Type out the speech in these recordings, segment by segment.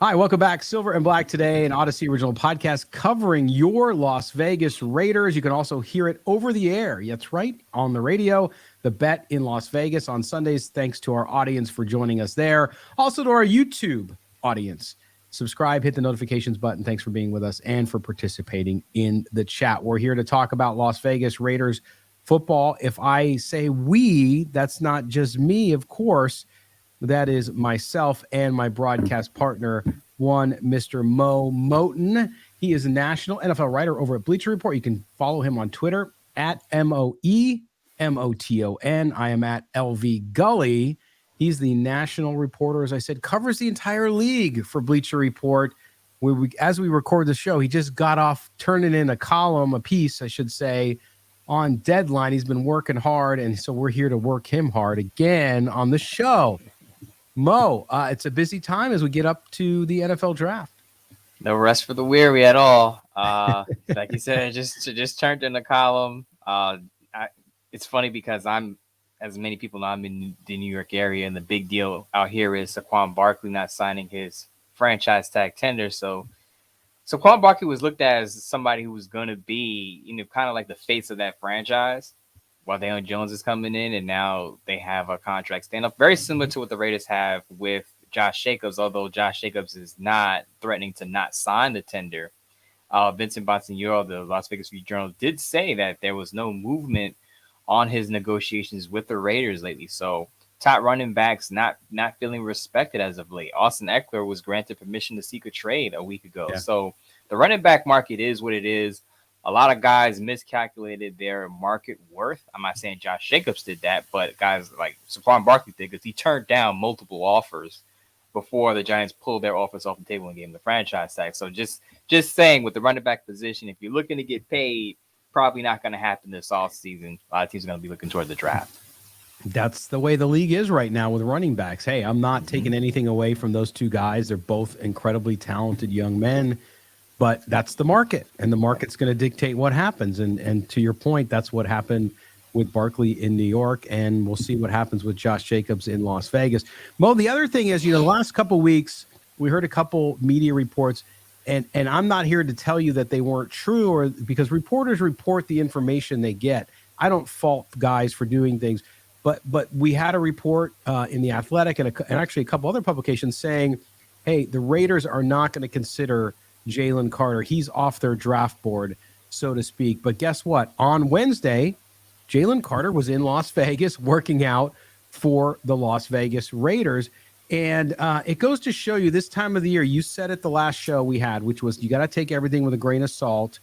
Hi, welcome back. Silver and Black today, an Odyssey original podcast covering your Las Vegas Raiders. You can also hear it over the air. That's right, on the radio. The Bet in Las Vegas on Sundays. Thanks to our audience for joining us there. Also to our YouTube audience. Subscribe, hit the notifications button. Thanks for being with us and for participating in the chat. We're here to talk about Las Vegas Raiders football. If I say we, that's not just me, of course. That is myself and my broadcast partner, one Mr. Mo Moton. He is a national NFL writer over at Bleacher Report. You can follow him on Twitter at MOEMOTON. I am at LV Gully. He's the national reporter, as I said, covers the entire league for Bleacher Report. As we record the show, he just got off turning in a piece, I should say, on deadline. He's been working hard, and so we're here to work him hard again on the show. Mo, it's a busy time as we get up to the NFL draft. No rest for the weary at all. Like you said, just turned in a column. It's funny because as many people know, I'm in the New York area, and the big deal out here is Saquon Barkley not signing his franchise tag tender. So Saquon Barkley was looked at as somebody who was going to be, kind of like the face of that franchise, while Daniel Jones is coming in, and now they have a contract stand up very similar to what the Raiders have with Josh Jacobs, although Josh Jacobs is not threatening to not sign the tender. Vincent Bonsignore, the Las Vegas Journal, did say that there was no movement on his negotiations with the Raiders lately. So top running backs not feeling respected as of late. Austin Eckler was granted permission to seek a trade a week ago. Yeah. So the running back market is what it is. A lot of guys miscalculated their market worth. I'm not saying Josh Jacobs did that, but guys like Saquon Barkley did, because he turned down multiple offers before the Giants pulled their offers off the table and gave him the franchise tag. So just saying, with the running back position, if you're looking to get paid, probably not going to happen this offseason. A lot of teams are going to be looking toward the draft. That's the way the league is right now with running backs. Hey, I'm not taking anything away from those two guys. They're both incredibly talented young men. But that's the market, and the market's going to dictate what happens. And to your point, that's what happened with Barkley in New York, and we'll see what happens with Josh Jacobs in Las Vegas. Mo, the other thing is, the last couple of weeks, we heard a couple media reports, and I'm not here to tell you that they weren't true, or because reporters report the information they get. I don't fault guys for doing things, but we had a report in The Athletic and actually a couple other publications saying, hey, the Raiders are not going to consider Jalen Carter. He's off their draft board, so to speak. But guess what? On Wednesday, Jalen Carter was in Las Vegas working out for the Las Vegas Raiders. And it goes to show you this time of the year, you said it the last show we had, which was you got to take everything with a grain of salt,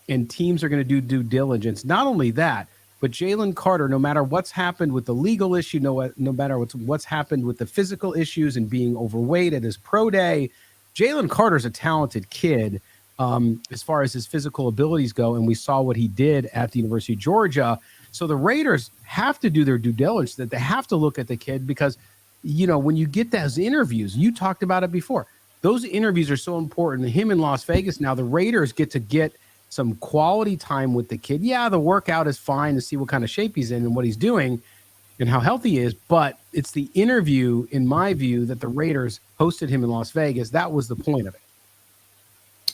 and teams are going to do due diligence. Not only that, but Jalen Carter, no matter what's happened with the legal issue, no matter what's happened with the physical issues and being overweight at his pro day, Jalen Carter's a talented kid as far as his physical abilities go, and we saw what he did at the University of Georgia. So the Raiders have to do their due diligence, that they have to look at the kid because, when you get those interviews, you talked about it before, those interviews are so important. Him in Las Vegas now, the Raiders get to get some quality time with the kid. Yeah, the workout is fine to see what kind of shape he's in and what he's doing and how healthy he is, but it's the interview, in my view, that the Raiders hosted him in Las Vegas. That was the point of it.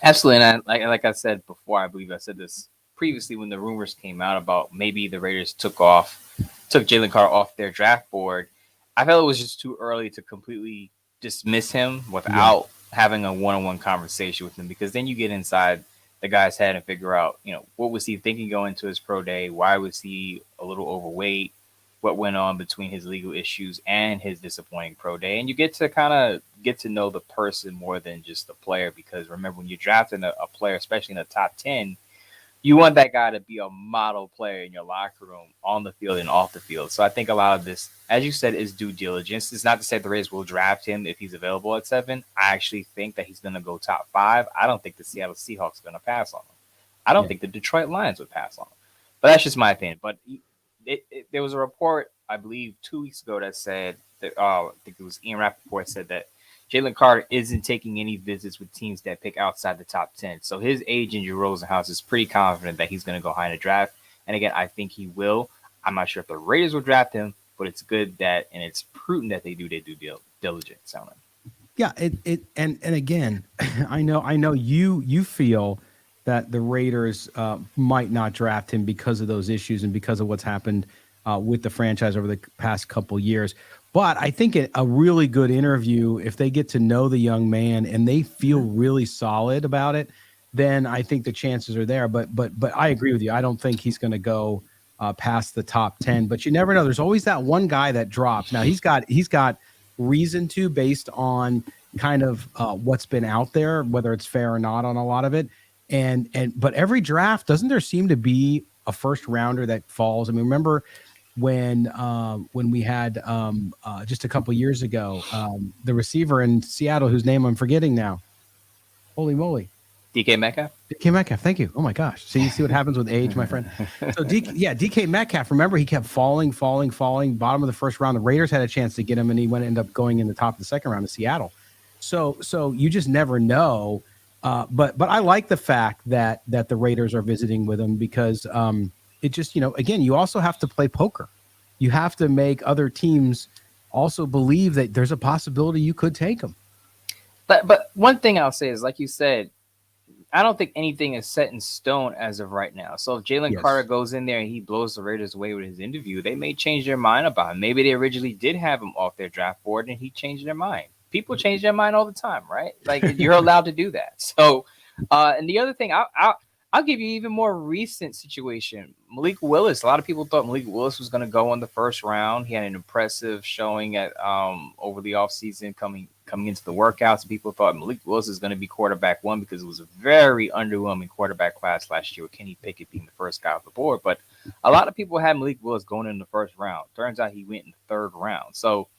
Absolutely, and like I said before, I believe I said this previously when the rumors came out about maybe the Raiders took Jalen Carter off their draft board. I felt it was just too early to completely dismiss him without having a one-on-one conversation with him, because then you get inside the guy's head and figure out, what was he thinking going into his pro day? Why was he a little overweight? What went on between his legal issues and his disappointing pro day. And you get to kind of get to know the person more than just the player, because remember, when you're drafting a player, especially in the top 10, you want that guy to be a model player in your locker room, on the field and off the field. So I think a lot of this, as you said, is due diligence. It's not to say the Raiders will draft him if he's available at 7. I actually think that he's going to go top 5. I don't think the Seattle Seahawks are going to pass on him. I don't think the Detroit Lions would pass on him. But that's just my opinion. But there was a report, I believe, 2 weeks ago that said that, I think it was Ian Rappaport said that Jalen Carter isn't taking any visits with teams that pick outside the top 10. So his agent, Drew Rosenhaus, is pretty confident that he's going to go high in the draft. And again, I think he will. I'm not sure if the Raiders will draft him, but it's good that, and it's prudent that they do their due diligence on him. Yeah, and again, I know you feel that the Raiders might not draft him because of those issues and because of what's happened with the franchise over the past couple years. But I think a really good interview, if they get to know the young man and they feel really solid about it, then I think the chances are there. But I agree with you. I don't think he's going to go past the top 10. But you never know. There's always that one guy that drops. Now he's got reason to based on kind of what's been out there, whether it's fair or not on a lot of it. But every draft, doesn't there seem to be a first rounder that falls? I mean, remember when we had just a couple years ago, the receiver in Seattle, whose name I'm forgetting now. Holy moly. DK Metcalf? DK Metcalf, thank you. Oh my gosh. See what happens with age, my friend. So DK Metcalf, remember he kept falling, bottom of the first round. The Raiders had a chance to get him, and he ended up going in the top of the second round to Seattle. So you just never know. But I like the fact that the Raiders are visiting with him because it just, again, you also have to play poker. You have to make other teams also believe that there's a possibility you could take him. But one thing I'll say is, like you said, I don't think anything is set in stone as of right now. So if Jalen Carter goes in there and he blows the Raiders away with his interview, they may change their mind about him. Maybe they originally did have him off their draft board and he changed their mind. People change their mind all the time, right? Like you're allowed to do that. So, and the other thing, I'll give you even more recent situation. Malik Willis. A lot of people thought Malik Willis was going to go in the first round. He had an impressive showing at over the offseason coming into the workouts. People thought Malik Willis is going to be quarterback one because it was a very underwhelming quarterback class last year with Kenny Pickett being the first guy off the board. But a lot of people had Malik Willis going in the first round. Turns out he went in the third round. So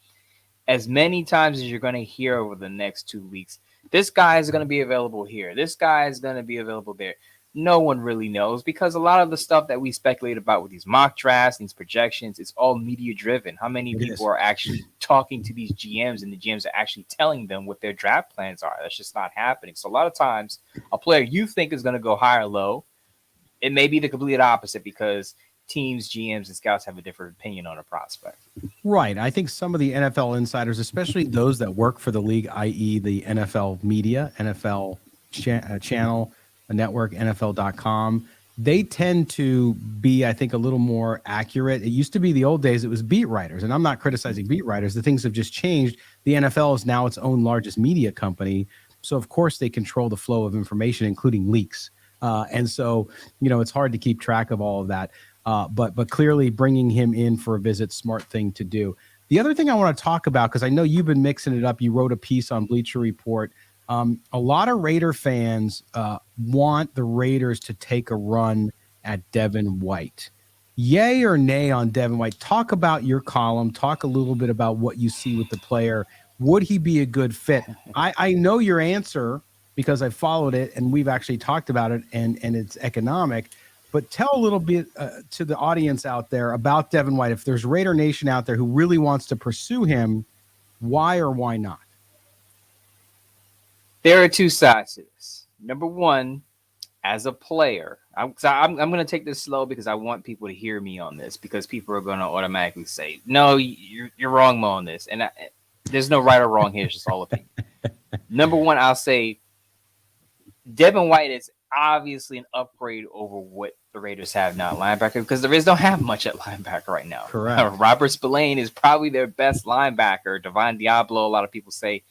as many times as you're going to hear over the next 2 weeks, this guy is going to be available here. This guy is going to be available there. No one really knows because a lot of the stuff that we speculate about with these mock drafts, these projections, it's all media driven. How many people are actually talking to these GMs and the GMs are actually telling them what their draft plans are? That's just not happening. So a lot of times a player you think is going to go high or low, it may be the complete opposite because teams, GMs, and scouts have a different opinion on a prospect. Right. I think some of the NFL insiders, especially those that work for the league, i.e. the NFL media, NFL channel, network, NFL.com, they tend to be, I think, a little more accurate. It used to be the old days, it was beat writers, and I'm not criticizing beat writers. The things have just changed. The NFL is now its own largest media company. So, of course, they control the flow of information, including leaks. And so, it's hard to keep track of all of that. But clearly bringing him in for a visit, smart thing to do. The other thing I want to talk about, because I know you've been mixing it up. You wrote a piece on Bleacher Report. A lot of Raider fans want the Raiders to take a run at Devin White. Yay or nay on Devin White? Talk about your column. Talk a little bit about what you see with the player. Would he be a good fit? I know your answer because I followed it and we've actually talked about it and it's economic. But tell a little bit to the audience out there about Devin White. If there's Raider Nation out there who really wants to pursue him, why or why not? There are two sides to this. Number one, as a player, I'm going to take this slow because I want people to hear me on this because people are going to automatically say, no, you're wrong, Mo, on this. And there's no right or wrong here. It's just all opinion. Number one, I'll say Devin White is obviously an upgrade over what the Raiders have now at linebacker because the Raiders don't have much at linebacker right now. Correct. Robert Spillane is probably their best linebacker. Divine Diablo, a lot of people say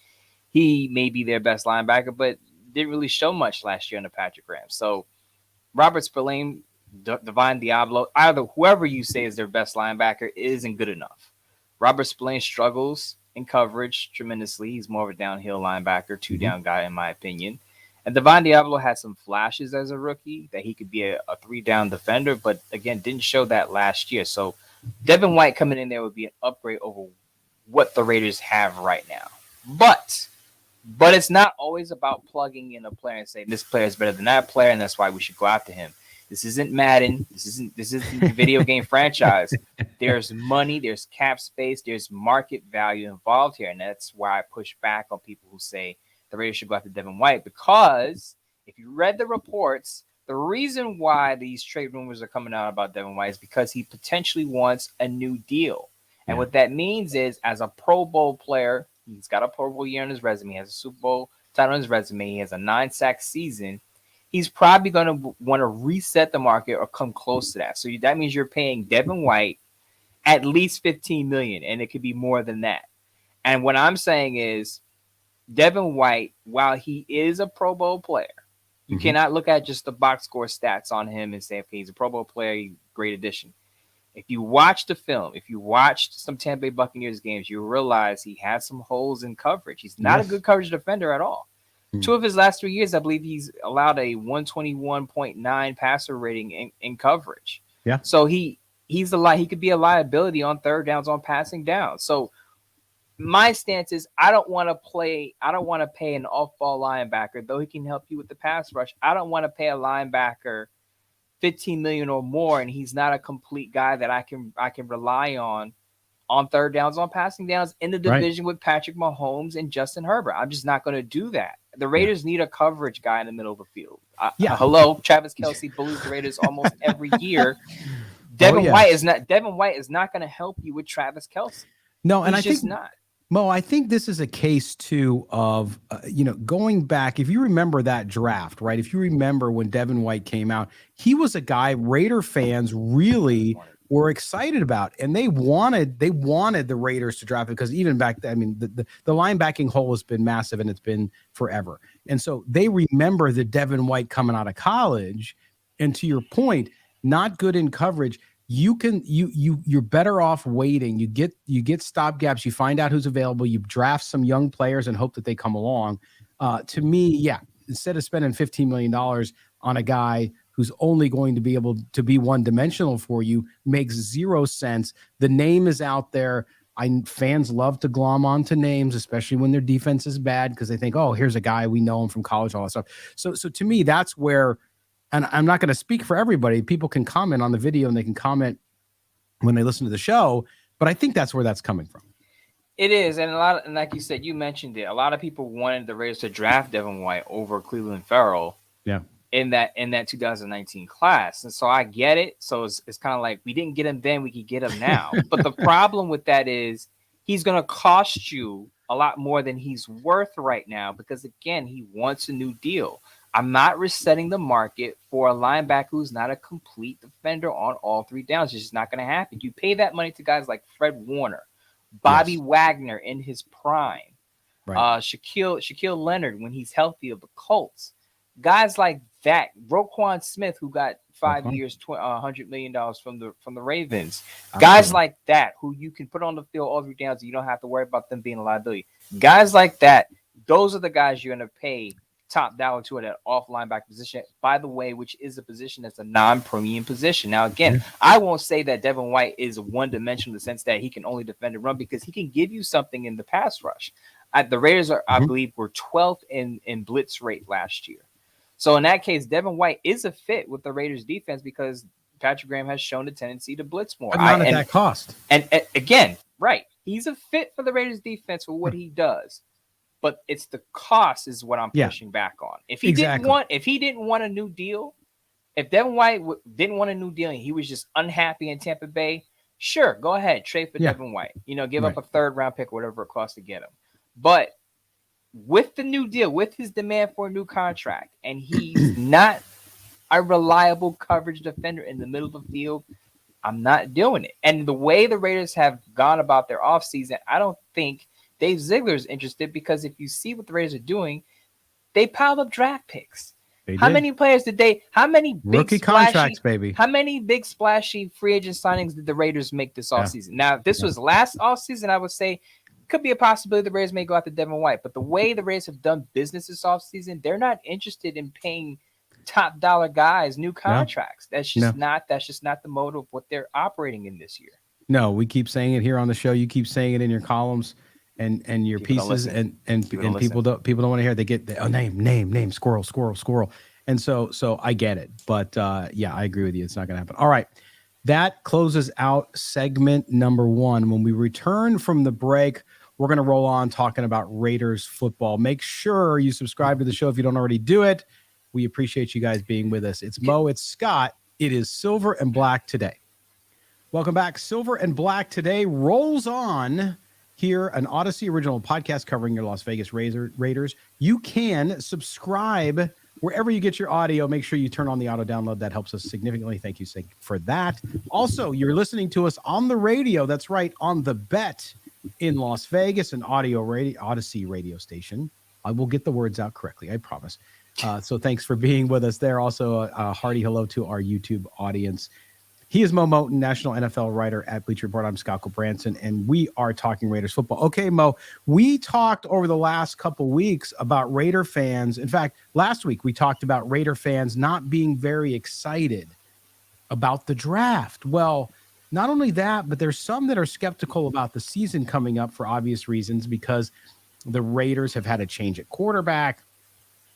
he may be their best linebacker, but didn't really show much last year under Patrick Graham. So Robert Spillane, Divine Diablo, either whoever you say is their best linebacker isn't good enough. Robert Spillane struggles in coverage tremendously. He's more of a downhill linebacker, two-down guy in my opinion. And Devin Diablo had some flashes as a rookie that he could be a three-down defender, but again, didn't show that last year. So Devin White coming in there would be an upgrade over what the Raiders have right now. But it's not always about plugging in a player and saying this player is better than that player, and that's why we should go after him. This isn't Madden. This isn't the video game franchise. There's money, there's cap space, there's market value involved here, and that's why I push back on people who say the Raiders should go after Devin White, because if you read the reports, the reason why these trade rumors are coming out about Devin White is because he potentially wants a new deal. And what that means is, as a Pro Bowl player, He's got a Pro Bowl year on his resume. He has a Super Bowl title on his resume. He has a 9-sack season. He's probably going to want to reset the market or come close to that. So that means you're paying Devin White at least $15 million, and it could be more than that. And what I'm saying is, Devin White, while he is a Pro Bowl player, you cannot look at just the box score stats on him and say, okay, he's a Pro Bowl player, great addition. If you watch the film, if you watched some Tampa Bay Buccaneers games, you realize he has some holes in coverage. He's not a good coverage defender at all. 2 of his last 3 years, I believe he's allowed a 121.9 passer rating in coverage. Yeah. So he could be a liability on third downs, on passing down. So my stance is I don't want to pay an off-ball linebacker, though he can help you with the pass rush. I don't want to pay a linebacker $15 million or more, and he's not a complete guy that I can rely on third downs, on passing downs in the division with Patrick Mahomes and Justin Herbert. I'm just not going to do that. The Raiders need a coverage guy in the middle of the field. Hello, Travis Kelce bullies the Raiders almost every year. Devin White is not going to help you with Travis Kelce. No, and He's I think not. Mo, I think this is a case too of, going back, if you remember that draft, right? If you remember when Devin White came out, he was a guy Raider fans really were excited about, and they wanted the Raiders to draft it because even back then, I mean, the linebacking hole has been massive and it's been forever. And so they remember the Devin White coming out of college, and to your point, not good in coverage. You're better off waiting. You get stopgaps. You find out who's available. You draft some young players and hope that they come along. To me, instead of spending $15 million on a guy who's only going to be able to be one-dimensional for you, makes zero sense. The name is out there. Fans love to glom onto names, especially when their defense is bad, because they think, oh, here's a guy, we know him from college, all that stuff. So to me, that's where. And I'm not going to speak for everybody. People can comment on the video and they can comment when they listen to the show, but I think that's where that's coming from. It is, and like you said, you mentioned it. A lot of people wanted the Raiders to draft Devin White over Cleveland Farrell. Yeah. In that 2019 class, and so I get it. So it's kind of like we didn't get him then, we could get him now. But the problem with that is he's going to cost you a lot more than he's worth right now because again, he wants a new deal. I'm not resetting the market for a linebacker who's not a complete defender on all 3 downs. It's just not going to happen. You pay that money to guys like Fred Warner, Bobby Wagner in his prime, Shaquille Leonard when he's healthy of the Colts. Guys like that, Roquan Smith, who got 5 years, $100 million from the Ravens. Guys like that, who you can put on the field all 3 downs and you don't have to worry about them being a liability. Guys like that, those are the guys you're going to pay top dollar to at an off linebacker position, by the way, which is a position that's a non-premium position. Now, again, I won't say that Devin White is one-dimensional in the sense that he can only defend and run because he can give you something in the pass rush. The Raiders, I believe, were 12th in blitz rate last year. So in that case, Devin White is a fit with the Raiders defense because Patrick Graham has shown a tendency to blitz more. But not at that cost. And again, he's a fit for the Raiders defense for what he does. But it's the cost is what I'm pushing back on. If he didn't want a new deal, if Devin White didn't want a new deal and he was just unhappy in Tampa Bay, sure, go ahead, trade for Devin White. Give up a 3rd round pick, whatever it costs to get him. But with the new deal, with his demand for a new contract, and he's not a reliable coverage defender in the middle of the field, I'm not doing it. And the way the Raiders have gone about their offseason, I don't think Dave Ziegler is interested because if you see what the Raiders are doing, they piled up draft picks. How many players did they? How many big rookie contracts, baby? How many big splashy free agent signings did the Raiders make this offseason? Now, if this was last offseason, I would say could be a possibility the Raiders may go after Devin White. But the way the Raiders have done business this offseason, they're not interested in paying top dollar guys new contracts. That's just not the mode of what they're operating in this year. No, we keep saying it here on the show. You keep saying it in your columns. And your pieces and people don't want to hear it. They get name squirrel. And so I get it. But I agree with you. It's not going to happen. All right. That closes out segment number 1. When we return from the break, we're going to roll on talking about Raiders football. Make sure you subscribe to the show if you don't already do it. We appreciate you guys being with us. It's Mo, it's Scott. It is Silver and Black today. Welcome back. Silver and Black today rolls on here, an Odyssey original podcast covering your Las Vegas Raiders. You can subscribe wherever you get your audio. Make sure you turn on the auto download. That helps us significantly. Thank you for that. Also, you're listening to us on the radio. That's right, on The Bet in Las Vegas, an Odyssey radio station. I will get the words out correctly, I promise. So thanks for being with us there. Also, a hearty hello to our YouTube audience. He is Mo Moten, national NFL writer at Bleacher Report. I'm Scott Branson, and we are talking Raiders football. Okay, Mo, we talked over the last couple weeks about Raider fans. In fact, last week we talked about Raider fans not being very excited about the draft. Well, not only that, but there's some that are skeptical about the season coming up for obvious reasons, because the Raiders have had a change at quarterback.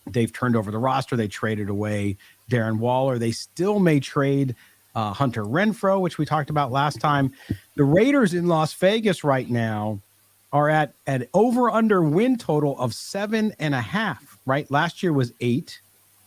They've turned over the roster. They traded away Darren Waller. They still may trade Hunter Renfrow, which we talked about last time. The Raiders in Las Vegas right now are at an over-under win total of 7.5, right? Last year was 8.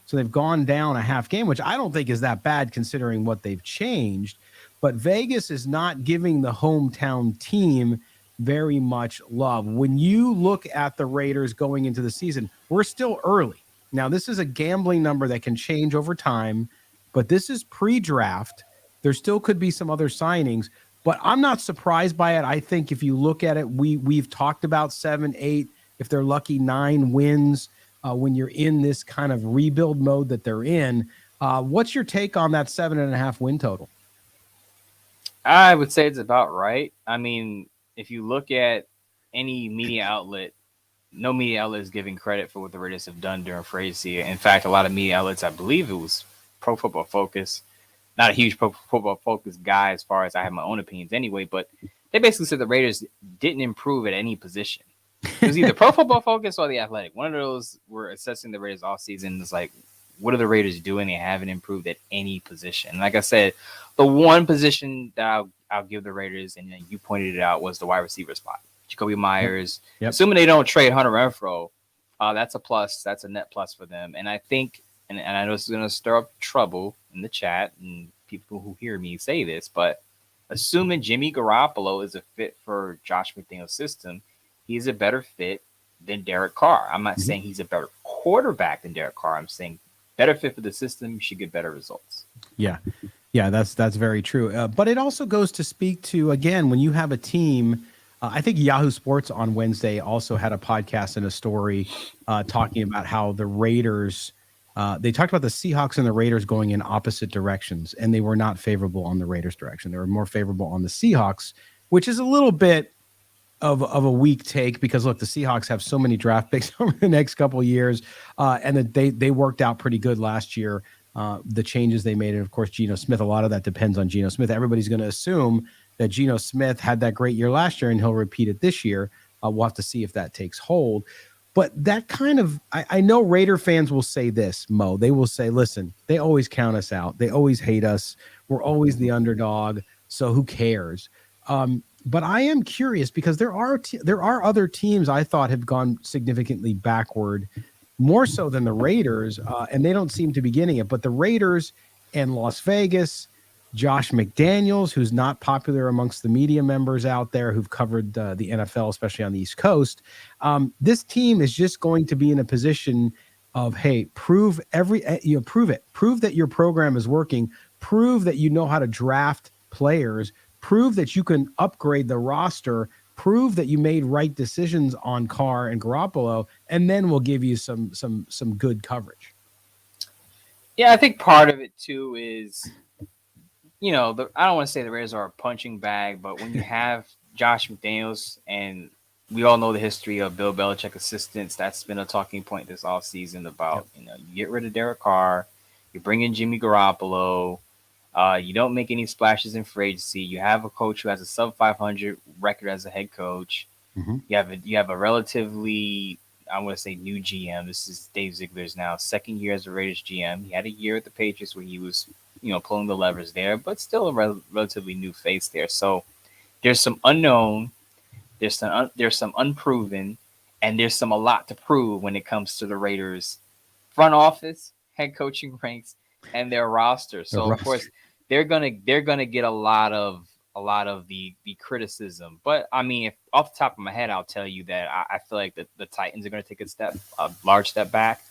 So they've gone down a half game, which I don't think is that bad considering what they've changed. But Vegas is not giving the hometown team very much love. When you look at the Raiders going into the season, we're still early. Now, this is a gambling number that can change over time, but this is pre-draft. There still could be some other signings, but I'm not surprised by it. I think if you look at it, we've talked about 7, 8, if they're lucky, 9 wins when you're in this kind of rebuild mode that they're in. What's your take on that 7.5 win total? I would say it's about right. I mean, if you look at any media outlet, no media outlet is giving credit for what the Raiders have done during free agency. In fact, a lot of media outlets, I believe it was Pro Football Focus, not a huge Pro Football Focus guy as far as I have my own opinions anyway, but they basically said the Raiders didn't improve at any position. It was either Pro Football Focus or The Athletic. One of those were assessing the Raiders all season. It's like, what are the Raiders doing? They haven't improved at any position. And like I said, the one position that I'll give the Raiders, and you pointed it out, was the wide receiver spot. Jacoby Myers. Yep. Assuming they don't trade Hunter Renfrow, that's a plus. That's a net plus for them. And I think, and I know this is going to stir up trouble in the chat and people who hear me say this, but assuming Jimmy Garoppolo is a fit for Josh McDaniel's system, he's a better fit than Derek Carr. I'm not saying he's a better quarterback than Derek Carr. I'm saying better fit for the system, you should get better results. Yeah, that's very true. But it also goes to speak to, again, when you have a team. I think Yahoo Sports on Wednesday also had a podcast and a story talking about how the Raiders, they talked about the Seahawks and the Raiders going in opposite directions, and they were not favorable on the Raiders' direction. They were more favorable on the Seahawks, which is a little bit of a weak take because, look, the Seahawks have so many draft picks over the next couple of years, and that they worked out pretty good last year. The changes they made, and of course, Geno Smith, a lot of that depends on Geno Smith. Everybody's going to assume that Geno Smith had that great year last year and he'll repeat it this year. We'll have to see if that takes hold. But that kind of, I know Raider fans will say this, Mo. They will say, listen, they always count us out. They always hate us. We're always the underdog. So who cares? But I am curious because there are other teams I thought have gone significantly backward, more so than the Raiders, and they don't seem to be getting it. But the Raiders and Las Vegas, Josh McDaniels, who's not popular amongst the media members out there who've covered the NFL, especially on the East Coast. This team is just going to be in a position of, hey, prove it. Prove that your program is working. Prove that you know how to draft players. Prove that you can upgrade the roster. Prove that you made right decisions on Carr and Garoppolo, and then we'll give you some good coverage. Yeah, I think part of it too is, I don't want to say the Raiders are a punching bag, but when you have Josh McDaniels, and we all know the history of Bill Belichick assistants, that's been a talking point this offseason about, you get rid of Derek Carr, you bring in Jimmy Garoppolo, you don't make any splashes in free agency, you have a coach who has a sub 500 record as a head coach, you have a relatively, I want to say, new GM. This is Dave Ziegler's now second year as a Raiders GM. He had a year at the Patriots where he was pulling the levers there, but still a relatively new face there. So there's some unknown, there's some unproven, and there's a lot to prove when it comes to the Raiders front office, head coaching ranks, and their roster. So of course they're gonna get a lot of a lot of the criticism. But I mean, if off the top of my head, I'll tell you that I feel like the Titans are going to take a large step back.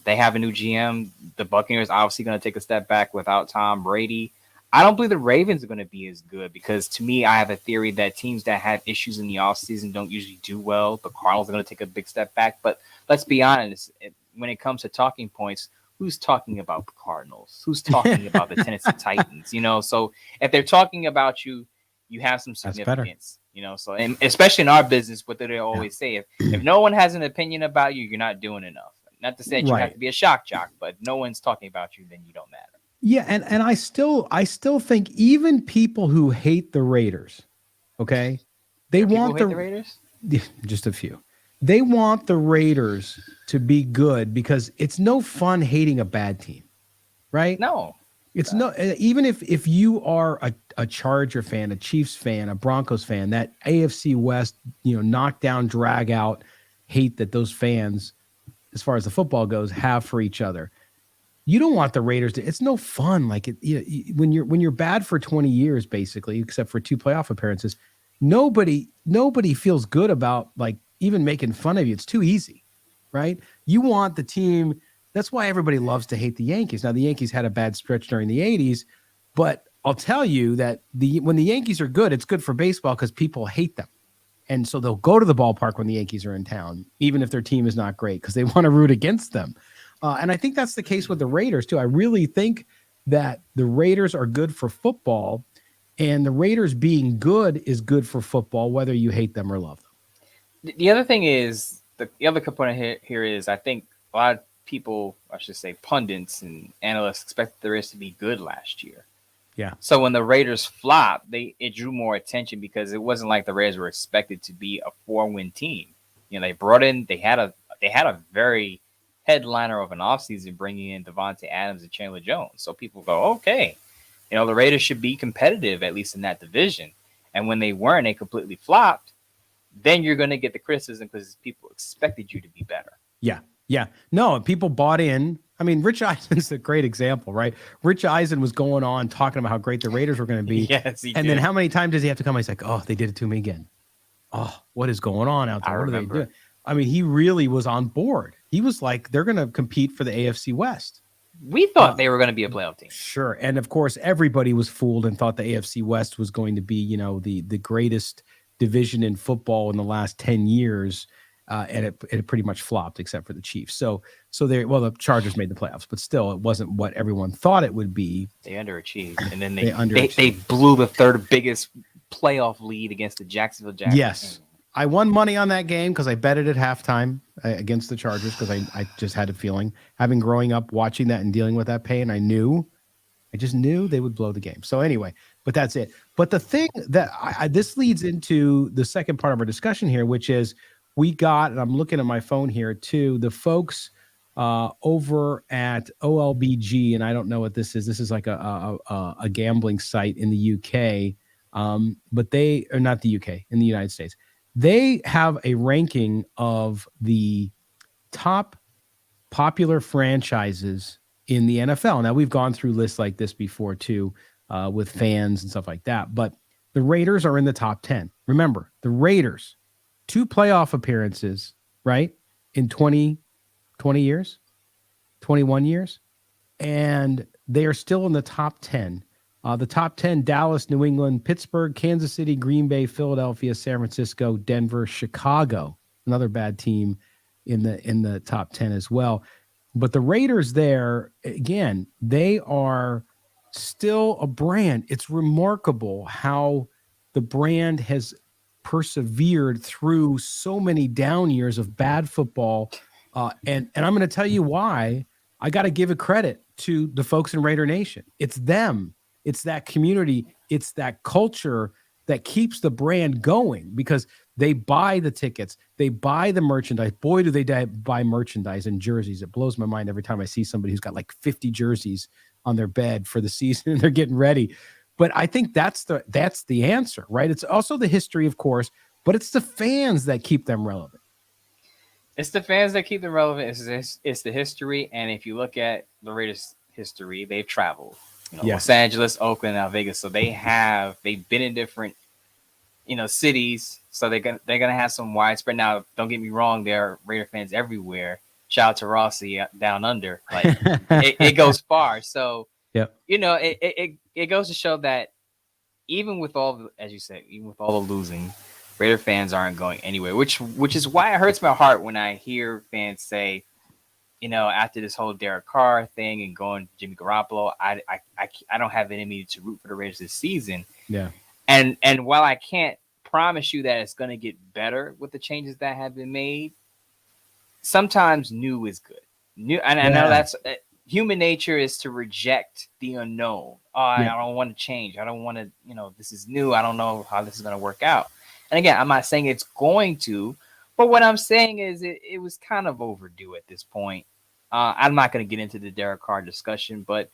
They have a new GM. The Buccaneers obviously going to take a step back without Tom Brady. I don't believe the Ravens are going to be as good because, to me, I have a theory that teams that have issues in the offseason don't usually do well. The Cardinals are going to take a big step back. But let's be honest, when it comes to talking points, who's talking about the Cardinals? Who's talking about the Tennessee Titans? So if they're talking about you, you have some significance. So and especially in our business, what do they always say? If no one has an opinion about you, you're not doing enough. Not to say that you have to be a shock jock, but no one's talking about you, then you don't matter. Yeah, and I still think even people who hate the Raiders, okay, they want the Raiders. Just a few. They want the Raiders to be good because it's no fun hating a bad team, right? No, it's no. Even if you are a Charger fan, a Chiefs fan, a Broncos fan, that AFC West, knockdown, drag out hate that those fans, as far as the football goes, have for each other. You don't want the Raiders to. It's no fun. Like when you're bad for 20 years, basically, except for 2 playoff appearances. Nobody feels good about like even making fun of you. It's too easy, right? You want the team. That's why everybody loves to hate the Yankees. Now the Yankees had a bad stretch during the 80s, but I'll tell you that when the Yankees are good, it's good for baseball because people hate them. And so they'll go to the ballpark when the Yankees are in town, even if their team is not great, because they want to root against them. And I think that's the case with the Raiders, too. I really think that the Raiders are good for football, and the Raiders being good is good for football, whether you hate them or love them. The other thing is, the other component here is I think a lot of people, I should say pundits and analysts, expected the Raiders to be good last year. Yeah. So when the Raiders flopped, it drew more attention because it wasn't like the Raiders were expected to be a 4-win team. They brought in, they had a very headliner of an offseason bringing in Devontae Adams and Chandler Jones. So people go, okay, the Raiders should be competitive, at least in that division. And when they weren't, they completely flopped. Then you're going to get the criticism because people expected you to be better. Yeah. Yeah. No, people bought in. I mean, Rich Eisen's a great example, right? Rich Eisen was going on talking about how great the Raiders were going to be. Yes, he did. And then how many times does he have to come? He's like, oh, they did it to me again. Oh, what is going on out there? What are they doing? I mean, he really was on board. He was like, they're going to compete for the AFC West. We thought they were going to be a playoff team. Sure. And of course, everybody was fooled and thought the AFC West was going to be, the greatest division in football in the last 10 years. And it pretty much flopped except for the Chiefs. So the Chargers made the playoffs, but still it wasn't what everyone thought it would be. They underachieved. And then they blew the third biggest playoff lead against the Jacksonville Jaguars. Yes. I won money on that game because I bet it at halftime against the Chargers because I just had a feeling, having growing up watching that and dealing with that pain, I just knew they would blow the game. So anyway, but that's it. But the thing that this leads into the second part of our discussion here, which is we got, and I'm looking at my phone here too, the folks over at OLBG, and I don't know what this is. This is like a gambling site in the UK, but they are not the UK, in the United States. They have a ranking of the top popular franchises in the NFL. Now, we've gone through lists like this before, too, with fans and stuff like that. But the Raiders are in the top 10. Remember, the Raiders, 2 playoff appearances, right, in 20 years, 21 years. And they are still in the top 10. The top 10, Dallas, New England, Pittsburgh, Kansas City, Green Bay, Philadelphia, San Francisco, Denver, Chicago, another bad team in the top 10 as well. But the Raiders there, again, they are still a brand. It's remarkable how the brand has persevered through so many down years of bad football. And I'm going to tell you why. I got to give a credit to the folks in Raider Nation. It's them. It's that community. It's that culture that keeps the brand going because they buy the tickets. They buy the merchandise. Boy, do they buy merchandise and jerseys. It blows my mind every time I see somebody who's got like 50 jerseys on their bed for the season and they're getting ready. But I think that's the answer, right? It's also the history, of course, but it's the fans that keep them relevant. It's the fans that keep them relevant. It's the history. And if you look at the Raiders' history, they've traveled. Los Angeles, Oakland, now Vegas. So they've been in different, cities. So they're gonna have some widespread. Now, don't get me wrong, there are Raider fans everywhere. Shout out to Rossi down under. Like it goes far. So Yep. it goes to show that even with as you said, even with all the losing, Raider fans aren't going anywhere. Which is why it hurts my heart when I hear fans say, after this whole Derek Carr thing and going Jimmy Garoppolo, I don't have it in me to root for the Raiders this season. Yeah. And while I can't promise you that it's going to get better with the changes that have been made, sometimes new is good. I know that's human nature is to reject the unknown. I don't want to change. I don't want to, this is new. I don't know how this is going to work out. And again, I'm not saying it's going to, but what I'm saying is it was kind of overdue at this point. I'm not going to get into the Derek Carr discussion, but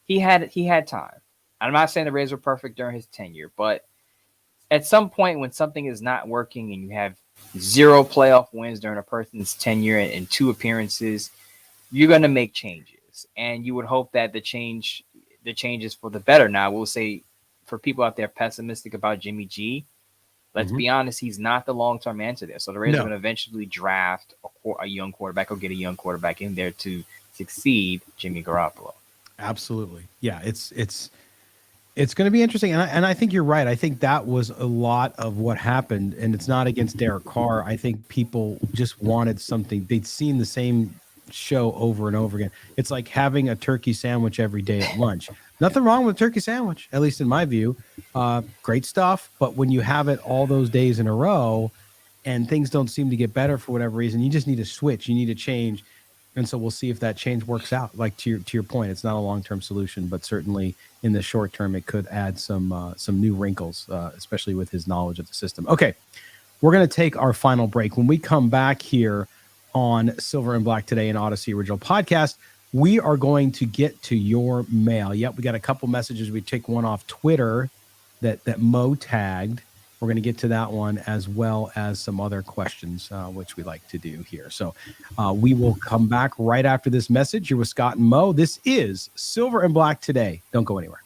he had time. I'm not saying the Raiders were perfect during his tenure, but at some point when something is not working and you have 0 playoff wins during a person's tenure and 2 appearances, you're going to make changes. And you would hope that the change is for the better. Now, we'll say for people out there pessimistic about Jimmy G, let's be honest, he's not the long-term answer there. So the Raiders are going to eventually draft a young quarterback or get a young quarterback in there to succeed Jimmy Garoppolo. Absolutely. Yeah, it's going to be interesting. And I think you're right. I think that was a lot of what happened. And it's not against Derek Carr. I think people just wanted something. They'd seen the same show over and over again. It's like having a turkey sandwich every day at lunch. Nothing wrong with a turkey sandwich, at least in my view. Great stuff. But when you have it all those days in a row and things don't seem to get better for whatever reason, you just need to switch. You need to change. And so we'll see if that change works out. Like to your point, it's not a long-term solution, but certainly in the short term, it could add some new wrinkles, especially with his knowledge of the system. Okay, we're going to take our final break. When we come back here on Silver and Black Today, an Odyssey original podcast, we are going to get to your mail. Yep, we got a couple messages. We take one off Twitter that Mo tagged. We're going to get to that one as well as some other questions, which we like to do here. So we will come back right after this message. You're with Scott and Mo. This is Silver and Black Today. Don't go anywhere.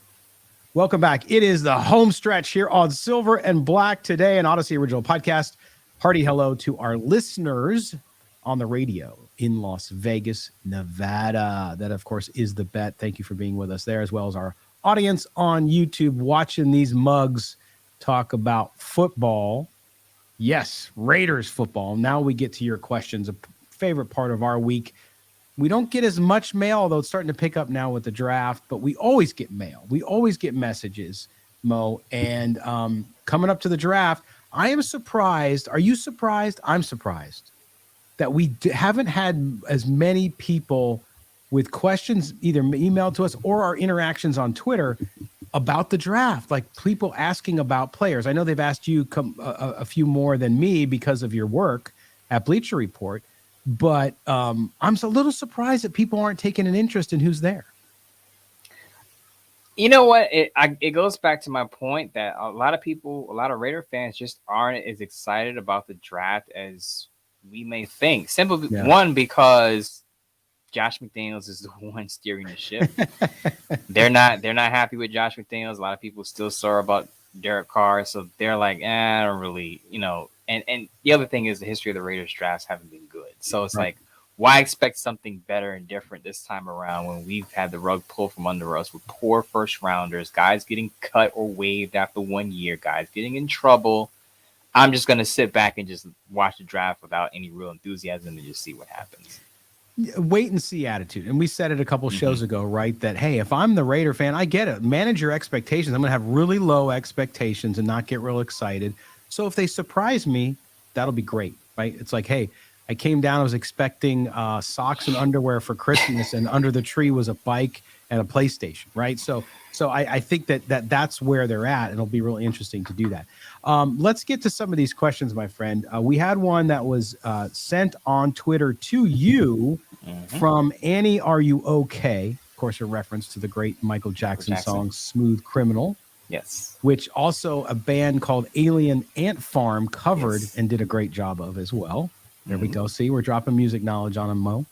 Welcome back. It is the home stretch here on Silver and Black Today, an Odyssey original podcast. Hearty hello to our listeners on the radio in Las Vegas, Nevada. That, of course, is the bet. Thank you for being with us there, as well as our audience on YouTube watching these mugs talk about football. Yes, Raiders football. Now we get to your questions, a favorite part of our week. We don't get as much mail, although it's starting to pick up now with the draft, but we always get mail. We always get messages, Mo. And coming up to the draft, I am surprised. Are you surprised? I'm surprised that we haven't had as many people with questions either emailed to us or our interactions on Twitter about the draft, like people asking about players. I know they've asked you a few more than me because of your work at Bleacher Report, but I'm a little surprised that people aren't taking an interest in who's there. You know what? It goes back to my point that a lot of Raider fans just aren't as excited about the draft as we may think. One, because Josh McDaniels is the one steering the ship. They're not happy with Josh McDaniels. A lot of people still sore about Derek Carr, so they're like, I don't really, And the other thing is the history of the Raiders drafts haven't been good. So it's like, why expect something better and different this time around when we've had the rug pulled from under us with poor first rounders, guys getting cut or waived after 1 year, guys getting in trouble. I'm just going to sit back and just watch the draft without any real enthusiasm and just see what happens. Wait and see attitude. And we said it a couple shows ago, right? That, hey, if I'm the Raider fan, I get it. Manage your expectations. I'm going to have really low expectations and not get real excited. So if they surprise me, that'll be great, right? It's like, hey, I came down, I was expecting socks and underwear for Christmas, and under the tree was a bike and a PlayStation, right? So I think that's where they're at, and it'll be really interesting to do that. Let's get to some of these questions, my friend. We had one that was sent on Twitter to you from Annie, Are You Okay? Of course, a reference to the great Michael Jackson song, Smooth Criminal. Yes. Which also a band called Alien Ant Farm covered and did a great job of as well. There we go. See, we're dropping music knowledge on him, Mo.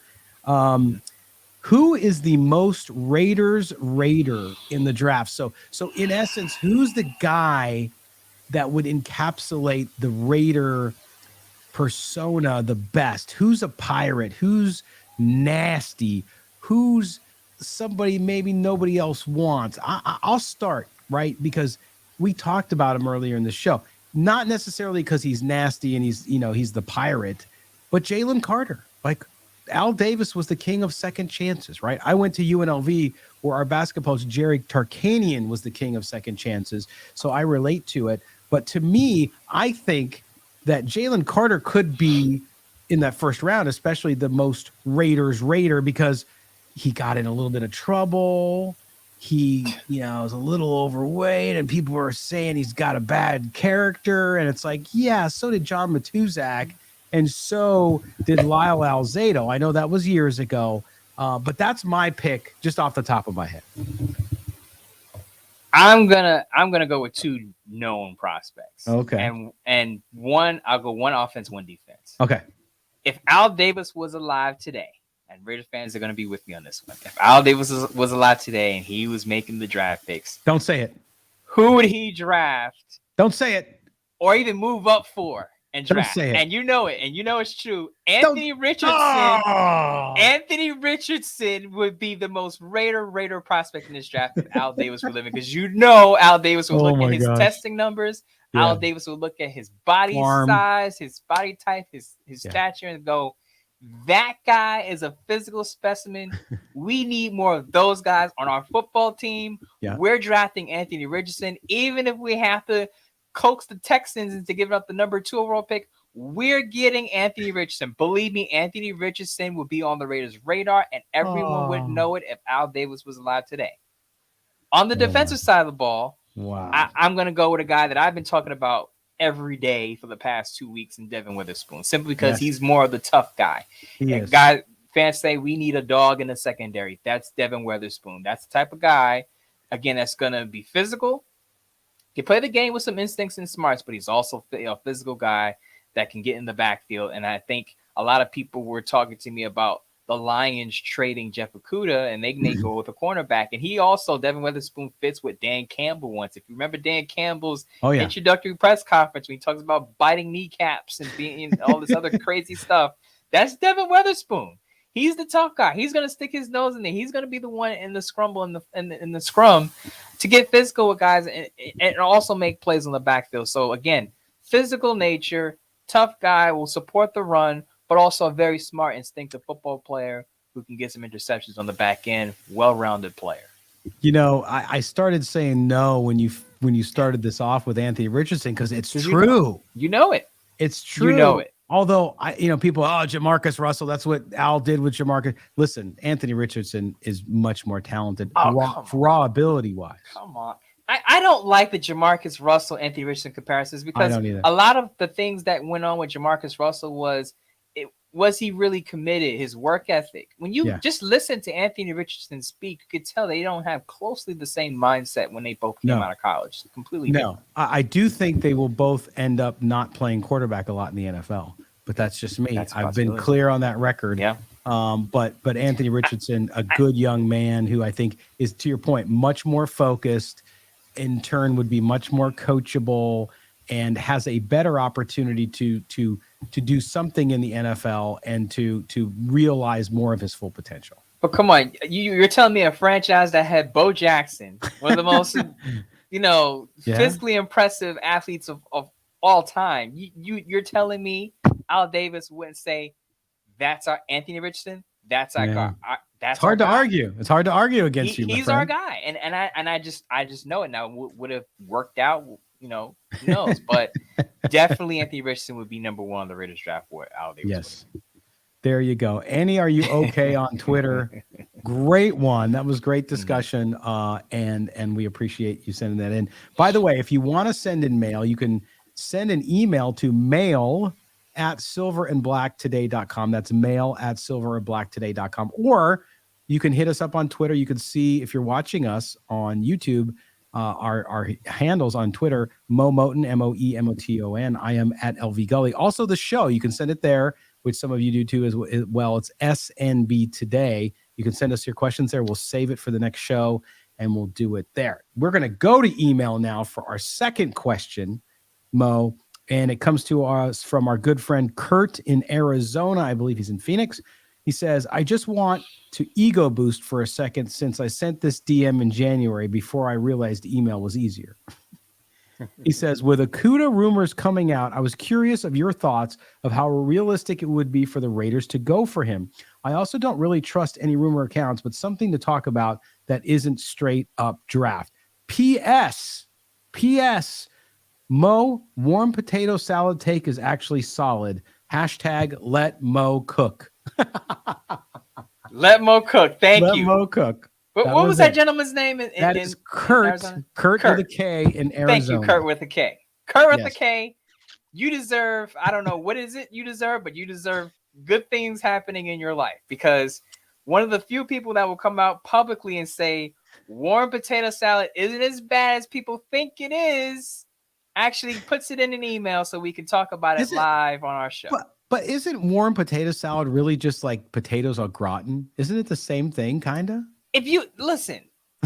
who is the most Raiders Raider in the draft? So in essence, who's the guy that would encapsulate the Raider persona the best? Who's a pirate? Who's nasty? Who's somebody maybe nobody else wants? I'll start, right? Because we talked about him earlier in the show. Not necessarily because he's nasty and he's the pirate, but Jalen Carter. Like, Al Davis was the king of second chances, right? I went to UNLV where our basketball coach, Jerry Tarkanian, was the king of second chances. So I relate to it. But to me, I think that Jalen Carter could be in that first round, especially the most Raiders Raider, because he got in a little bit of trouble. He, is a little overweight, and people were saying he's got a bad character. And it's like, yeah, so did John Matuzak, and so did Lyle Alzado. I know that was years ago, but that's my pick just off the top of my head. I'm gonna go with two known prospects. Okay. And one, I'll go one offense, one defense. Okay. If Al Davis was alive today, and Raiders fans are gonna be with me on this one. If Al Davis was alive today and he was making the draft picks, don't say it. Who would he draft? Don't say it. Or even move up for and draft? Don't say it. And you know it, and you know it's true. Anthony Richardson would be the most Raider prospect in this draft if Al Davis were living, because Al Davis would look at his testing numbers. Yeah. Al Davis would look at his body size, his body type, his stature, and go, that guy is a physical specimen. We need more of those guys on our football team. Yeah. We're drafting Anthony Richardson, even if we have to coax the Texans into giving up the number 2 overall pick. We're getting Anthony Richardson. Believe me, Anthony Richardson would be on the Raiders' radar, and everyone would know it if Al Davis was alive today. On the defensive side of the ball, I'm going to go with a guy that I've been talking about every day for the past 2 weeks in Devin Witherspoon, simply because he's more of the tough guy. Fans say we need a dog in the secondary. That's Devin Witherspoon. That's the type of guy, again, that's going to be physical. He can play the game with some instincts and smarts, but he's also a physical guy that can get in the backfield. And I think a lot of people were talking to me about the Lions trading Jeff Okudah, and they may go with a cornerback. And he also, Devin Witherspoon, fits what Dan Campbell wants. If you remember Dan Campbell's introductory press conference when he talks about biting kneecaps and being all this other crazy stuff, that's Devin Witherspoon. He's the tough guy. He's going to stick his nose in there. He's going to be the one in the scramble in the scrum to get physical with guys and also make plays on the backfield. So again, physical nature, tough guy, will support the run, but also a very smart, instinctive football player who can get some interceptions on the back end. Well-rounded player. I started saying no when you started this off with Anthony Richardson because it's true. You know it. It's true. You know it. Although, people, Jamarcus Russell, that's what Al did with Jamarcus. Listen, Anthony Richardson is much more talented, raw ability-wise. Come on. I don't like the Jamarcus Russell, Anthony Richardson comparisons, because a lot of the things that went on with Jamarcus Russell was he really committed, his work ethic. When you just listen to Anthony Richardson speak, you could tell they don't have closely the same mindset when they both came out of college. Completely different. I do think they will both end up not playing quarterback a lot in the NFL, but that's just me. I've been clear on that record. Yeah. But Anthony Richardson, a good young man who I think is, to your point, much more focused, in turn would be much more coachable and has a better opportunity to do something in the NFL and to realize more of his full potential. But come on, you're telling me a franchise that had Bo Jackson, one of the most physically impressive athletes of all time. You're telling me Al Davis wouldn't say that's our Anthony Richardson? That's our guy. It's hard to argue. It's hard to argue against you. He's our guy, and I just know it now. Would have worked out, who knows? But definitely Anthony Richardson would be number 1 on the Raiders draft board. Al Davis. Yes, there you go. Annie, are you okay on Twitter? Great one. That was great discussion, and we appreciate you sending that in. By the way, if you want to send in mail, you can send an email to mail@silverandblacktoday.com. That's mail@silverandblacktoday.com. Or you can hit us up on Twitter. You can see, if you're watching us on YouTube, our handles on Twitter, Mo Moton, MOEMOTON. I am at LV Gully. Also the show, you can send it there, which some of you do too as well. It's SNB Today. You can send us your questions there. We'll save it for the next show and we'll do it there. We're going to go to email now for our second question, Mo. And it comes to us from our good friend Kurt in Arizona. I believe he's in Phoenix. He says, I just want to ego boost for a second since I sent this DM in January before I realized email was easier. He says, with Okudah rumors coming out, I was curious of your thoughts of how realistic it would be for the Raiders to go for him. I also don't really trust any rumor accounts, but something to talk about that isn't straight up draft. P.S. Mo, warm potato salad take is actually solid. Hashtag let Mo cook. Let Mo cook. Thank you. Let Mo cook. What was that gentleman's name? That is Kurt. Kurt with a K in Arizona. Thank you, Kurt with a K. Kurt with a K. You deserve, I don't know what is it you deserve, but you deserve good things happening in your life, because one of the few people that will come out publicly and say warm potato salad isn't as bad as people think it is actually puts it in an email so we can talk about it live on our show. But isn't warm potato salad really just like potatoes au gratin? Isn't it the same thing, kind of? If you listen,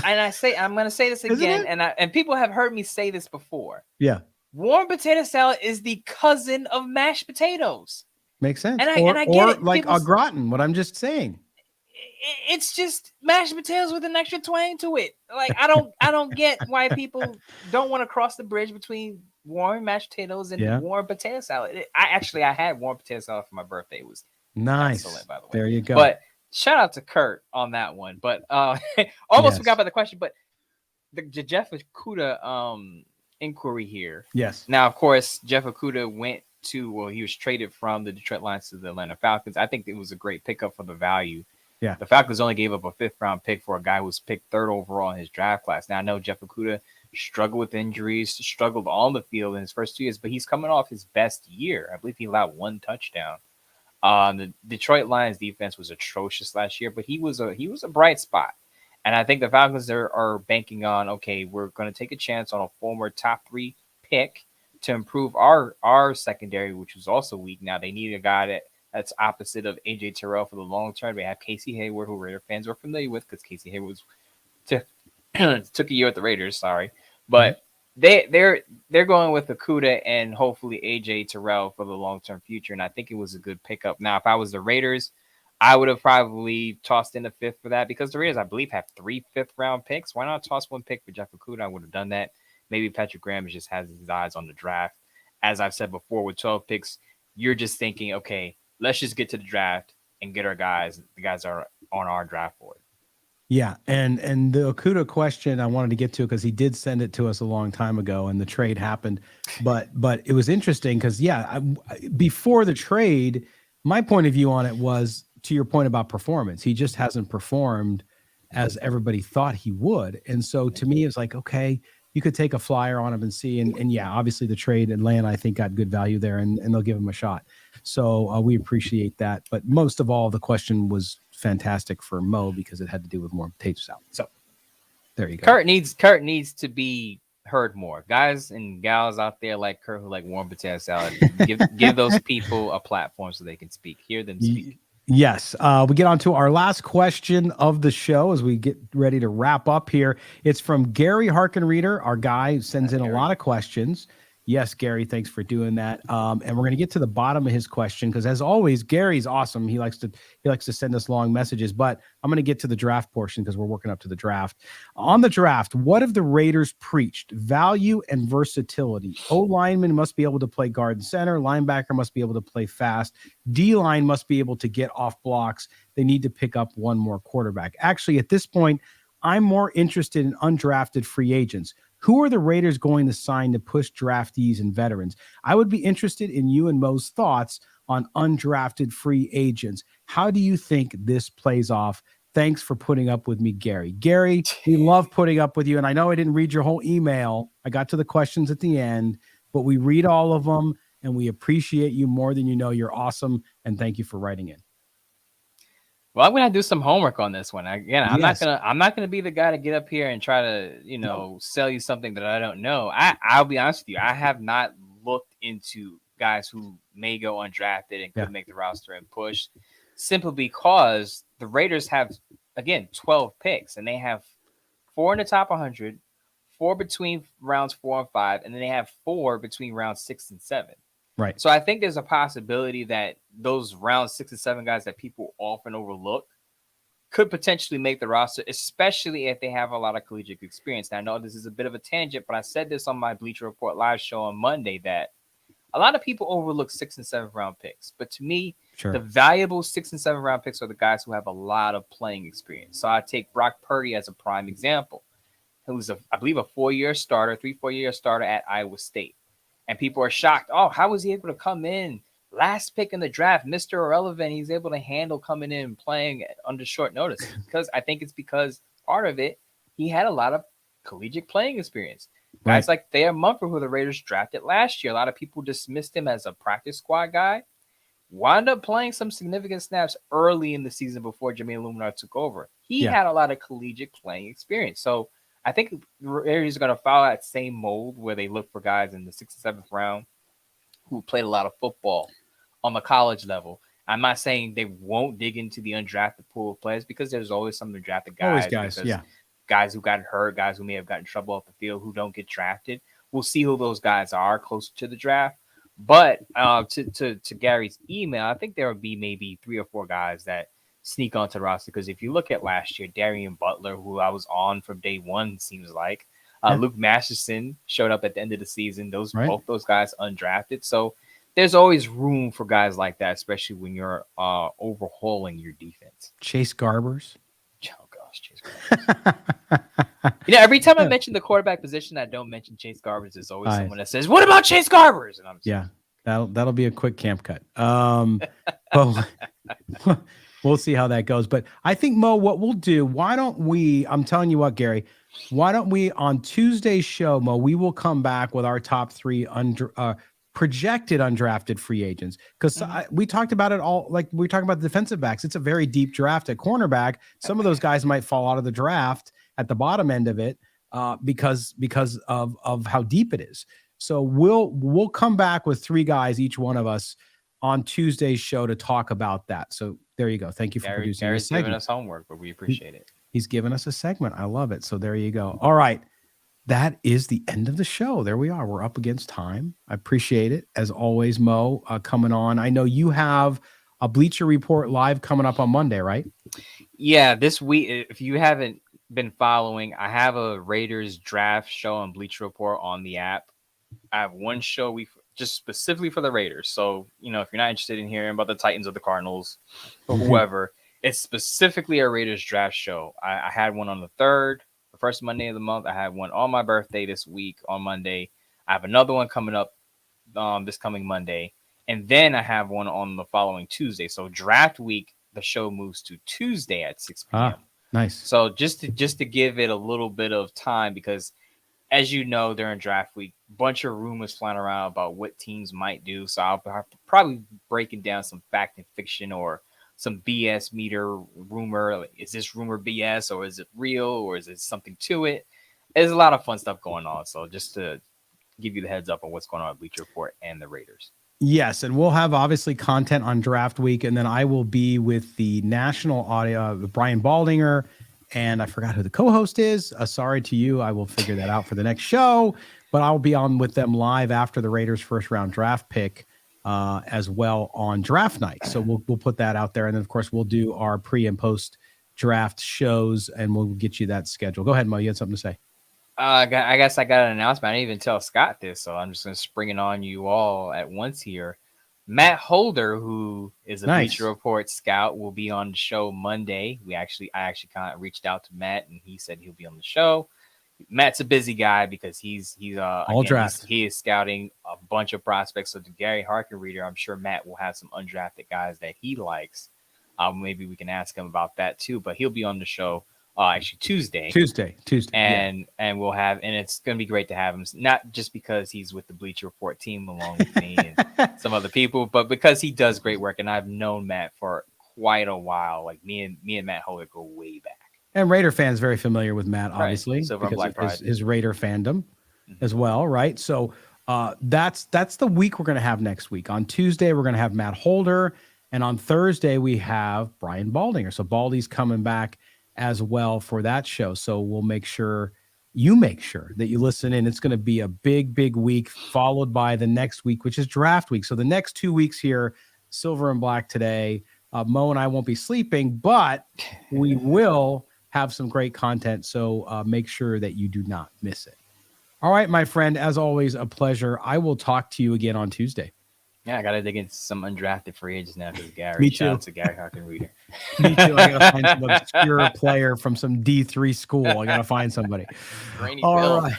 and I'm going to say this again, and people have heard me say this before. Yeah. Warm potato salad is the cousin of mashed potatoes. Makes sense. And I get it. Like au gratin, what I'm just saying. It's just mashed potatoes with an extra twang to it. Like, I don't get why people don't want to cross the bridge between warm mashed potatoes and warm potato salad. I had warm potato salad for my birthday. It was nice. Excellent, by the way. There you go. But shout out to Kurt on that one. But almost forgot about the question. But the Jeff Okudah inquiry here. Yes. Now, of course, Jeff Okudah he was traded from the Detroit Lions to the Atlanta Falcons. I think it was a great pickup for the value. Yeah. The Falcons only gave up a 5th round pick for a guy who was picked 3rd overall in his draft class. Now, I know Jeff Okudah struggled with injuries, struggled on the field in his first 2 years, but he's coming off his best year. I believe he allowed 1 touchdown. The Detroit Lions defense was atrocious last year, but he was a bright spot. And I think the Falcons are banking on, okay, we're going to take a chance on a former top 3 pick to improve our secondary, which was also weak. Now they need a guy that's opposite of AJ Terrell for the long term. They have Casey Hayward, who Raider fans are familiar with because Casey Hayward took a year at the Raiders. Sorry, but they're going with Okudah and hopefully AJ Terrell for the long term future. And I think it was a good pickup. Now, if I was the Raiders, I would have probably tossed in a 5th for that, because the Raiders, I believe, have 3 5th round picks. Why not toss 1 pick for Jeff Okudah? I would have done that. Maybe Patrick Graham just has his eyes on the draft. As I've said before, with 12 picks, you're just thinking, okay, let's just get to the draft and get our guys. The guys are on our draft board. Yeah, and the Okudah question I wanted to get to, because he did send it to us a long time ago, and the trade happened. But it was interesting because before the trade, my point of view on it was, to your point about performance, he just hasn't performed as everybody thought he would. And so to me, it's like, okay, you could take a flyer on him and see. And yeah, obviously the trade, Atlanta, I think, got good value there, and they'll give him a shot. So we appreciate that. But most of all, the question was fantastic for Mo because it had to do with more potato salad. So there you go. Kurt needs to be heard more. Guys and gals out there like Kurt who like warm potato salad, give those people a platform so they can speak. Hear them speak. Yes. We get on to our last question of the show as we get ready to wrap up here. It's from Gary Harkenreader. Our guy sends in a lot of questions. Yes, Gary, thanks for doing that. And we're going to get to the bottom of his question because, as always, Gary's awesome. He likes to send us long messages, but I'm going to get to the draft portion because we're working up to the draft. On the draft, what have the Raiders preached? Value and versatility. O lineman must be able to play guard and center. Linebacker must be able to play fast. D-line must be able to get off blocks. They need to pick up one more quarterback. Actually, at this point, I'm more interested in undrafted free agents. Who are the Raiders going to sign to push draftees and veterans? I would be interested in you and Mo's thoughts on undrafted free agents. How do you think this plays off? Thanks for putting up with me, Gary. Gary, we love putting up with you. And I know I didn't read your whole email. I got to the questions at the end, but we read all of them and we appreciate you more than you know. You're awesome. And thank you for writing in. Well, I'm gonna do some homework on this one. Again, I'm not gonna be the guy to get up here and try to, sell you something that I don't know. I'll be honest with you. I have not looked into guys who may go undrafted and could make the roster and push. simply because the Raiders have, again, 12 picks, and they have 4 in the top 100, 4 between rounds 4 and 5, and then they have 4 between rounds 6 and 7. Right. So I think there's a possibility that those round 6 and 7 guys that people often overlook could potentially make the roster, especially if they have a lot of collegiate experience. Now, I know this is a bit of a tangent, but I said this on my Bleacher Report live show on Monday that a lot of people overlook 6 and 7 round picks. But to me, the valuable 6 and 7 round picks are the guys who have a lot of playing experience. So I take Brock Purdy as a prime example, who's, I believe, a 4-year starter, 4-year starter at Iowa State. And people are shocked. Oh, how was he able to come in last pick in the draft, Mr. Irrelevant? He's able to handle coming in and playing under short notice. Because I think it's because part of it, he had a lot of collegiate playing experience. Guys like Thayer Mumford, who the Raiders drafted last year, a lot of people dismissed him as a practice squad guy, wound up playing some significant snaps early in the season before Jermaine Luminar took over. He had a lot of collegiate playing experience. So I think the Raiders are going to follow that same mold where they look for guys in the 6th and 7th round who played a lot of football on the college level. I'm not saying they won't dig into the undrafted pool of players, because there's always some undrafted guys. Guys who got hurt, guys who may have gotten in trouble off the field who don't get drafted. We'll see who those guys are closer to the draft. But to Gary's email, I think there will be maybe 3 or 4 guys that sneak onto the roster. Because if you look at last year, Darian Butler, who I was on from day one, seems like, Luke Masterson showed up at the end of the season. Both those guys undrafted. So there's always room for guys like that, especially when you're overhauling your defense. Chase Garbers. Oh gosh, Chase Garbers. Every time I mention the quarterback position, I don't mention Chase Garbers. There's always someone that says, "What about Chase Garbers?" And I'm just that'll be a quick camp cut. But we'll see how that goes. But I think, Mo, what we'll do, why don't we, I'm telling you what, Gary, why don't we on Tuesday's show, Mo, we will come back with our top 3 projected undrafted free agents, because we talked about it all. Like we talked about the defensive backs. It's a very deep draft at cornerback. Some of those guys might fall out of the draft at the bottom end of it because of how deep it is. So we'll come back with 3 guys, each one of us, on Tuesday's show to talk about that. So there you go. Thank you for producing this segment. Gary's giving us homework, but we appreciate it. He's given us a segment. I love it. So there you go. All right. That is the end of the show. There we are. We're up against time. I appreciate it. As always, Mo, coming on. I know you have a Bleacher Report live coming up on Monday, right? Yeah, this week, if you haven't been following, I have a Raiders draft show on Bleacher Report on the app. I have one show just specifically for the Raiders. So, if you're not interested in hearing about the Titans or the Cardinals or whoever, it's specifically a Raiders draft show. I had one on the 3rd. The first Monday of the month. I have one on my birthday this week on Monday. I have another one coming up this coming Monday. And then I have one on the following Tuesday. So draft week, the show moves to Tuesday at 6 p.m. Nice. So just to give it a little bit of time, because as you know, during draft week, a bunch of rumors flying around about what teams might do. So I'll probably breaking down some fact and fiction or some BS meter rumor. Like, is this rumor BS or is it real or is it something to it? There's a lot of fun stuff going on. So just to give you the heads up on what's going on at Bleacher Report and the Raiders. Yes, and we'll have obviously content on draft week, and then I will be with the national audio, Brian Baldinger, and I forgot who the co-host is. Sorry to you. I will figure that out for the next show, but I'll be on with them live after the Raiders' first round draft pick. As well on draft night. So we'll put that out there. And then of course we'll do our pre and post draft shows and we'll get you that schedule. Go ahead, Mo. You had something to say. I guess I got an announcement. I didn't even tell Scott this, so I'm just going to spring it on you all at once here. Matt Holder, who is a Bleacher Report scout, will be on the show Monday. I actually kind of reached out to Matt and he said he'll be on the show. Matt's a busy guy because he's all draft. He is scouting a bunch of prospects. So to Gary Harkin reader, I'm sure Matt will have some undrafted guys that he likes. Maybe we can ask him about that too. But he'll be on the show actually Tuesday. And we'll have, and it's going to be great to have him. Not just because he's with the Bleacher Report team along with me and some other people, but because he does great work. And I've known Matt for quite a while. Like me and Matt Holder go way back. And Raider fans very familiar with Matt, obviously, Silver because Black of Pride. his Raider fandom as well, right? So that's the week we're going to have next week. On Tuesday, we're going to have Matt Holder. And on Thursday, we have Brian Baldinger. So Baldy's coming back as well for that show. So we'll make sure that you listen in. It's going to be a big, big week, followed by the next week, which is draft week. So the next 2 weeks here, Silver and Black today. Mo and I won't be sleeping, but we will have some great content. So make sure that you do not miss it. All right, my friend, as always, a pleasure. I will talk to you again on Tuesday. Yeah, I got to dig into some undrafted free agents now because Gary. Me too. Shout out to Gary Harkin-Reader. Me too. I got to find some obscure player from some D3 school. I got to find somebody. All right.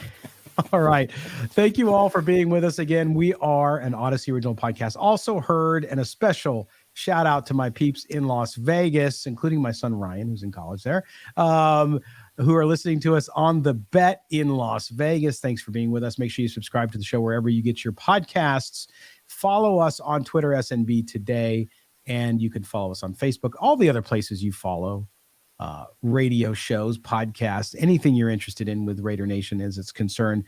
All right. Thank you all for being with us again. We are an Odyssey Original Podcast. Also heard, and a special shout out to my peeps in Las Vegas, including my son Ryan, who's in college there, who are listening to us on The Bet in Las Vegas. Thanks for being with us. Make sure you subscribe to the show wherever you get your podcasts. Follow us on Twitter, SNB Today, and you can follow us on Facebook, all the other places you follow, radio shows, podcasts, anything you're interested in with Raider Nation as it's concerned.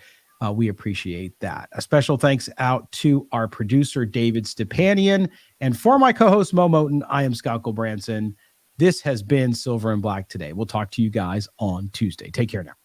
We appreciate that. A special thanks out to our producer, David Stepanian, and for my co-host, Mo Moten, I am Scott Branson. This has been Silver and Black Today. We'll talk to you guys on Tuesday. Take care now.